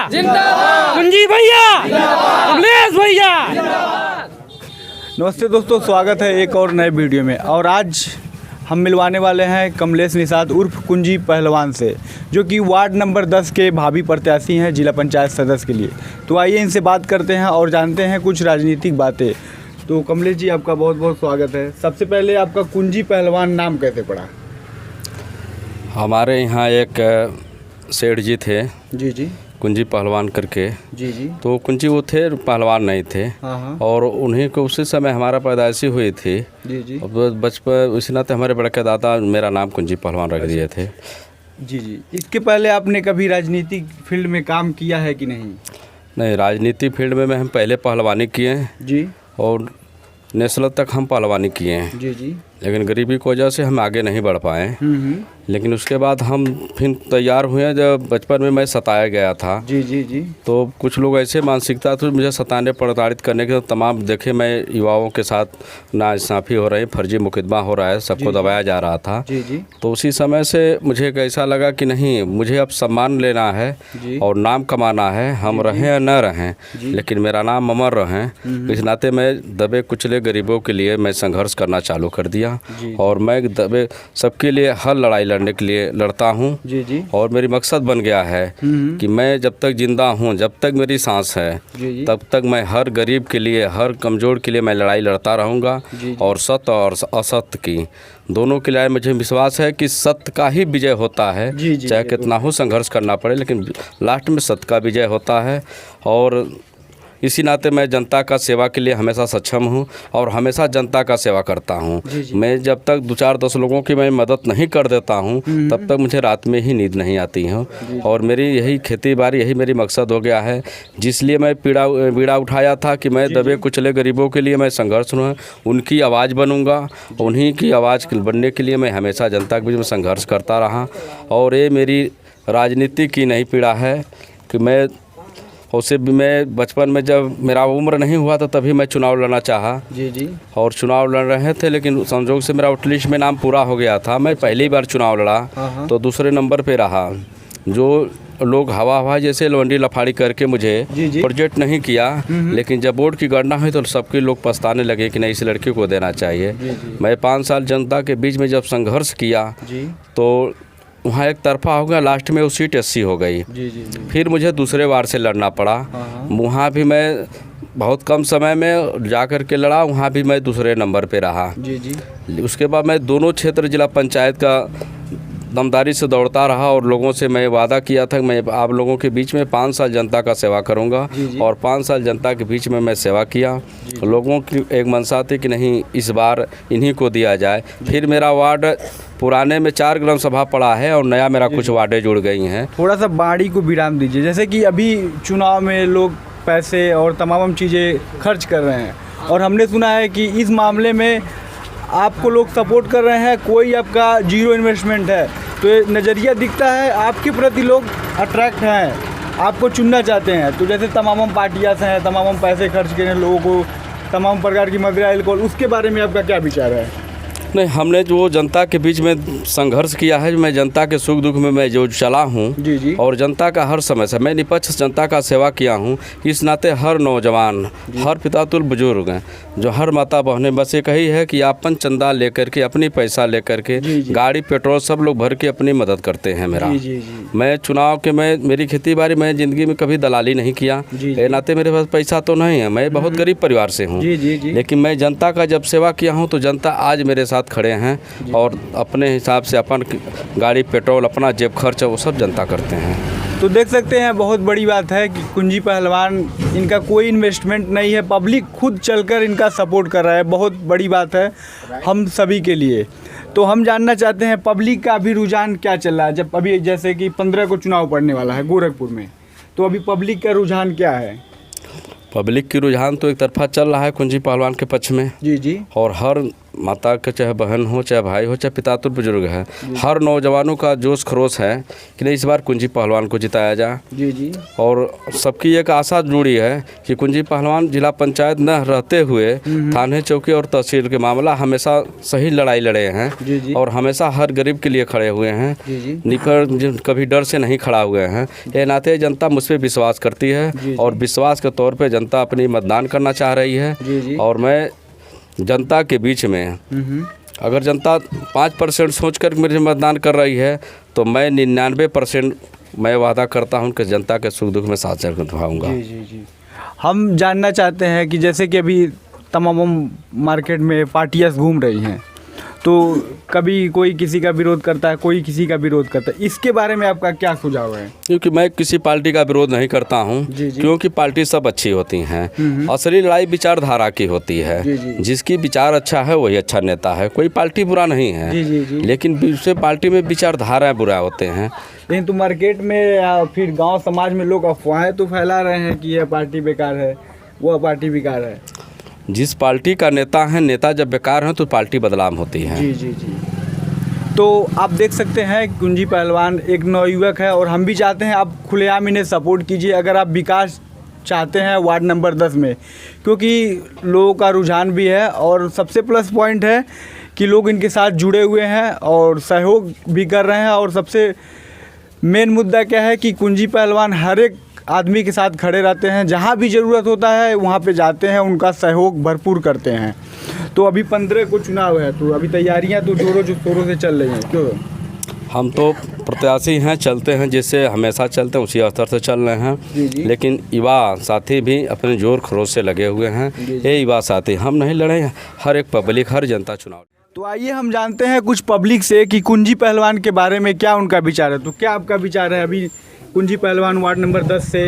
जिंदाबाद, कुंजी भैया, कमलेश भैया। नमस्ते दोस्तों, स्वागत है एक और नए वीडियो में। और आज हम मिलवाने वाले हैं कमलेश निषाद उर्फ कुंजी पहलवान से, जो कि वार्ड नंबर 10 के भावी प्रत्याशी हैं जिला पंचायत सदस्य के लिए। तो आइए इनसे बात करते हैं और जानते हैं कुछ राजनीतिक बातें। तो कमलेश जी, आपका बहुत बहुत स्वागत है। सबसे पहले आपका कुंजी पहलवान नाम कैसे पड़ा? हमारे यहाँ एक सेठ जी थे जी कुंजी पहलवान करके। जी तो कुंजी वो थे, पहलवान नहीं थे। हाँ। और उन्हीं को उसी समय हमारा पैदाइशी हुई थी। जी बचपन उसी नाते हमारे बड़े दादा मेरा नाम कुंजी पहलवान रख दिए थे। जी। इसके पहले आपने कभी राजनीतिक फील्ड में काम किया है कि नहीं? नहीं, राजनीति फील्ड में हम पहले पहलवानी किए हैं जी। और नेशनल तक हम पहलवानी किए हैं। जी। लेकिन गरीबी की वजह से हम आगे नहीं बढ़ पाए। लेकिन उसके बाद हम फिर तैयार हुए। जब बचपन में मैं सताया गया था। जी। तो कुछ लोग ऐसे मानसिकता थी मुझे सताने प्रताड़ित करने के तमाम देखे। मैं युवाओं के साथ नाइंसाफ़ी हो रही है, फर्जी मुकदमा हो रहा है, सबको दबाया जा रहा था। जी। तो उसी समय से मुझे एक ऐसा लगा कि नहीं, मुझे अब सम्मान लेना है और नाम कमाना है। हम रहें या न रहें, लेकिन मेरा नाम अमर रहें। इस नाते मैं दबे कुचले गरीबों के लिए मैं संघर्ष करना चालू कर दिया। और मैं दबे सबके लिए हर लड़ाई लड़ने के लिए लड़ता हूँ। जी। और मेरी मकसद बन गया है कि मैं जब तक जिंदा हूँ, जब तक मेरी सांस है, तब तक मैं हर गरीब के लिए, हर कमज़ोर के लिए मैं लड़ाई लड़ता रहूँगा। और सत्य और असत्य की दोनों के लिए मुझे विश्वास है कि सत्य का ही विजय होता है। चाहे कितना हो संघर्ष करना पड़े, लेकिन लास्ट में सत्य का विजय होता है। और इसी नाते मैं जनता का सेवा के लिए हमेशा सक्षम हूँ और हमेशा जनता का सेवा करता हूँ। मैं जब तक 2-4-10 लोगों की मैं मदद नहीं कर देता हूँ, तब तक मुझे रात में ही नींद नहीं आती है। और मेरी यही खेती बाड़ी, यही मेरी मकसद हो गया है, जिसलिए मैं बीड़ा उठाया था कि मैं दबे कुचले गरीबों के लिए मैं संघर्ष हूँ, उनकी आवाज़ बनूँगा। उन्हीं की आवाज़ बनने के लिए मैं हमेशा जनता के बीच में संघर्ष करता रहा। और ये मेरी राजनीति की नहीं पीड़ा है कि मैं उससे भी, मैं बचपन में जब मेरा उम्र नहीं हुआ था तभी मैं चुनाव लड़ना चाहा। जी। और चुनाव लड़ रहे थे, लेकिन संजोग से मेरा आउट लिस्ट में नाम पूरा हो गया था। मैं पहली बार चुनाव लड़ा तो दूसरे नंबर पे रहा। जो लोग हवा जैसे लवंडी लफाड़ी करके मुझे प्रोजेक्ट नहीं किया, लेकिन जब बोर्ड की गणना हुई तो सबके लोग पछताने लगे कि नहीं, इस लड़के को देना चाहिए। मैं 5 साल जनता के बीच में जब संघर्ष किया तो वहाँ एक तरफा हो गया। लास्ट में वो सीट 80 हो गई। फिर मुझे दूसरे बार से लड़ना पड़ा। वहाँ भी मैं बहुत कम समय में जा कर के लड़ा, वहाँ भी मैं दूसरे नंबर पे रहा। उसके बाद मैं दोनों क्षेत्र जिला पंचायत का दमदारी से दौड़ता रहा और लोगों से मैं वादा किया था कि मैं आप लोगों के बीच में 5 साल जनता का सेवा करूंगा। और 5 साल जनता के बीच में मैं सेवा किया। लोगों की एक मंशा थी कि नहीं, इस बार इन्हीं को दिया जाए। फिर मेरा वार्ड पुराने में 4 ग्राम सभा पड़ा है और नया मेरा कुछ वार्डें जुड़ गई हैं। थोड़ा सा बाड़ी को विराम दीजिए। जैसे कि अभी चुनाव में लोग पैसे और तमाम चीज़ें खर्च कर रहे हैं, और हमने सुना है कि इस मामले में आपको लोग सपोर्ट कर रहे हैं, कोई आपका जीरो इन्वेस्टमेंट है। तो ये नज़रिया दिखता है आपके प्रति लोग अट्रैक्ट हैं, आपको चुनना चाहते हैं। तो जैसे तमाम पार्टियाँ हैं, तमाम पैसे खर्च कर रहे हैं लोगों को, तमाम प्रकार की मदिरा अल्कोहल, उसके बारे में आपका क्या विचार है? नहीं, हमने जो जनता के बीच में संघर्ष किया है, मैं जनता के सुख दुख में मैं जो चला हूँ। जी। और जनता का हर समय से मैं निष्पक्ष जनता का सेवा किया हूँ। इस नाते हर नौजवान, हर पितातुल बुजुर्ग हैं, जो हर माता बहनें, बस ये कही है कि अपन चंदा लेकर के, अपनी पैसा लेकर के, गाड़ी पेट्रोल सब लोग भर के अपनी मदद करते हैं मेरा। मैं चुनाव के, मेरी खेती बाड़ी, मैं ज़िंदगी में कभी दलाली नहीं किया। ये नाते मेरे पास पैसा तो नहीं है, मैं बहुत गरीब परिवार से हूँ। लेकिन मैं जनता का जब सेवा किया हूँ तो जनता आज मेरे साथ खड़े हैं और अपने हिसाब से अपन गाड़ी पेट्रोल, अपना जेब खर्च, वो सब जनता करते हैं। तो देख सकते हैं, बहुत बड़ी बात है कि कुंजी पहलवान, इनका कोई इन्वेस्टमेंट नहीं है, पब्लिक खुद चलकर इनका सपोर्ट कर रहा है। बहुत बड़ी बात है हम सभी के लिए। तो हम जानना चाहते हैं पब्लिक का अभी रुझान क्या चल रहा है। जब अभी जैसे कि 15 को चुनाव पड़ने वाला है गोरखपुर में, तो अभी पब्लिक का रुझान क्या है? पब्लिक की रुझान तो एक तरफा चल रहा है कुंजी पहलवान के पक्ष में। जी। और हर माता के चाहे बहन हो, चाहे भाई हो, चाहे पितातुल बुजुर्ग है, हर नौजवानों का जोश खरोश है कि नहीं इस बार कुंजी पहलवान को जिताया जाए। जी जी। और सबकी एक आशा जुड़ी है कि कुंजी पहलवान जिला पंचायत न रहते हुए थाने चौकी और तहसील के मामला हमेशा सही लड़ाई लड़े हैं। जी जी। और हमेशा हर गरीब के लिए खड़े हुए हैं। जी जी। निकर कभी डर से नहीं खड़ा हुए हैं। ये नाते जनता मुझ पर विश्वास करती है और विश्वास के तौर पे जनता अपनी मतदान करना चाह रही है। जी जी। और मैं जनता के बीच में अगर जनता 5% सोचकर मेरे मतदान कर रही है तो मैं 99% मैं वादा करता हूं कि जनता के सुख दुख में साथ चल निभाऊंगा। जी जी जी। हम जानना चाहते हैं कि जैसे कि अभी तमाम मार्केट में पार्टियाँ घूम रही हैं, तो कभी कोई किसी का विरोध करता है, कोई किसी का विरोध करता है, इसके बारे में आपका क्या सुझाव है? क्योंकि मैं किसी पार्टी का विरोध नहीं करता हूं, जी जी। क्योंकि पार्टी सब अच्छी होती हैं। असली लड़ाई विचारधारा की होती है। जी जी। जिसकी विचार अच्छा है वही अच्छा नेता है। कोई पार्टी बुरा नहीं है। जी जी जी। लेकिन दूसरे पार्टी में विचारधाराएं बुरा होते हैं। लेकिन तो मार्केट में या फिर गांव समाज में लोग अफवाहें तो फैला रहे हैं कि यह पार्टी बेकार है, वह पार्टी बेकार है। जिस पार्टी का नेता है, नेता जब बेकार है तो पार्टी बदनाम होती है। जी जी जी। तो आप देख सकते हैं कुंजी पहलवान एक नवयुवक है और हम भी चाहते हैं आप खुलेआम इन्हें सपोर्ट कीजिए अगर आप विकास चाहते हैं वार्ड नंबर 10 में, क्योंकि लोगों का रुझान भी है और सबसे प्लस पॉइंट है कि लोग इनके साथ जुड़े हुए हैं और सहयोग भी कर रहे हैं। और सबसे मेन मुद्दा क्या है कि कुंजी पहलवान हर एक आदमी के साथ खड़े रहते हैं, जहाँ भी ज़रूरत होता है वहाँ पे जाते हैं, उनका सहयोग भरपूर करते हैं। तो अभी 15 को चुनाव है, तो अभी तैयारियां तो जोरों शोरों से चल रही हैं। क्यों? हम तो प्रत्याशी हैं, चलते हैं जैसे हमेशा चलते हैं उसी स्तर से चल रहे हैं। जी जी। लेकिन युवा साथी भी अपने जोर खरोश से लगे हुए हैं। ये युवा साथी हम नहीं लड़े हैं, हर एक पब्लिक, हर जनता चुनाव। तो आइए हम जानते हैं कुछ पब्लिक से कि कुंजी पहलवान के बारे में क्या उनका विचार है। तो क्या आपका विचार है? अभी कुंजी पहलवान वार्ड नंबर 10 से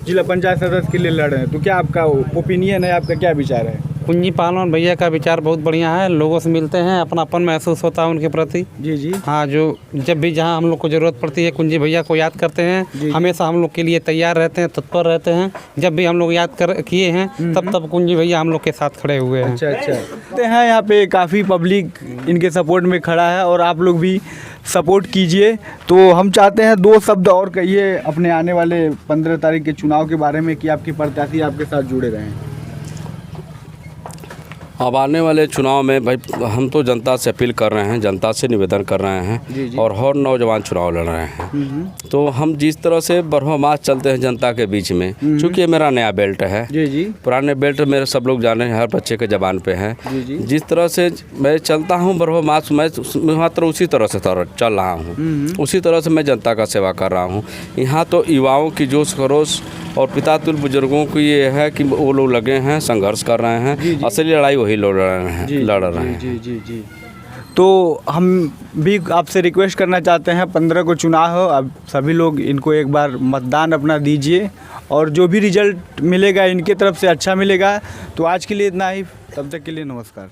जिला पंचायत सदस्य के लिए लड़ रहे हैं, तो क्या आपका ओपिनियन है, आपका क्या विचार है? कुंजी पहलवान भैया का विचार बहुत बढ़िया है। लोगों से मिलते हैं, अपनापन महसूस होता है उनके प्रति। जी जी। हाँ, जो जब भी जहाँ हम लोग को ज़रूरत पड़ती है कुंजी भैया को याद करते हैं। हमेशा हम लोग के लिए तैयार रहते हैं, तत्पर रहते हैं। जब भी हम लोग याद किए हैं तब कुंजी भैया हम लोग के साथ खड़े हुए हैं। अच्छा अच्छा। तो हैं यहाँ पे काफ़ी पब्लिक इनके सपोर्ट में खड़ा है और आप लोग भी सपोर्ट कीजिए। तो हम चाहते हैं 2 शब्द और कहिए अपने आने वाले 15 तारीख के चुनाव के बारे में कि आपके प्रत्याशी आपके साथ जुड़े रहें। अब आने वाले चुनाव में भाई हम तो जनता से अपील कर रहे हैं, जनता से निवेदन कर रहे हैं और हर नौजवान चुनाव लड़ रहे हैं। तो हम जिस तरह से बरहो मास चलते हैं जनता के बीच में, चूँकि ये मेरा नया बेल्ट है। जी जी। पुराने बेल्ट मेरे सब लोग जाने हैं, हर बच्चे के ज़बान पे है। जी जी। जिस तरह से मैं चलता हूँ बरहो मास, मैं मात्र उसी तरह से चल रहा हूँ, उसी तरह से मैं जनता का सेवा कर रहा हूँ। यहाँ तो युवाओं की जोश खरोश और पितातुल बुजुर्गों की ये है कि वो लोग लगे हैं, संघर्ष कर रहे हैं। असली लड़ाई वही लड़ रहे हैं। जी जी जी। तो हम भी आपसे रिक्वेस्ट करना चाहते हैं 15 को चुनाव हो, अब सभी लोग इनको एक बार मतदान अपना दीजिए और जो भी रिजल्ट मिलेगा इनके तरफ से अच्छा मिलेगा। तो आज के लिए इतना ही, तब तक के लिए नमस्कार।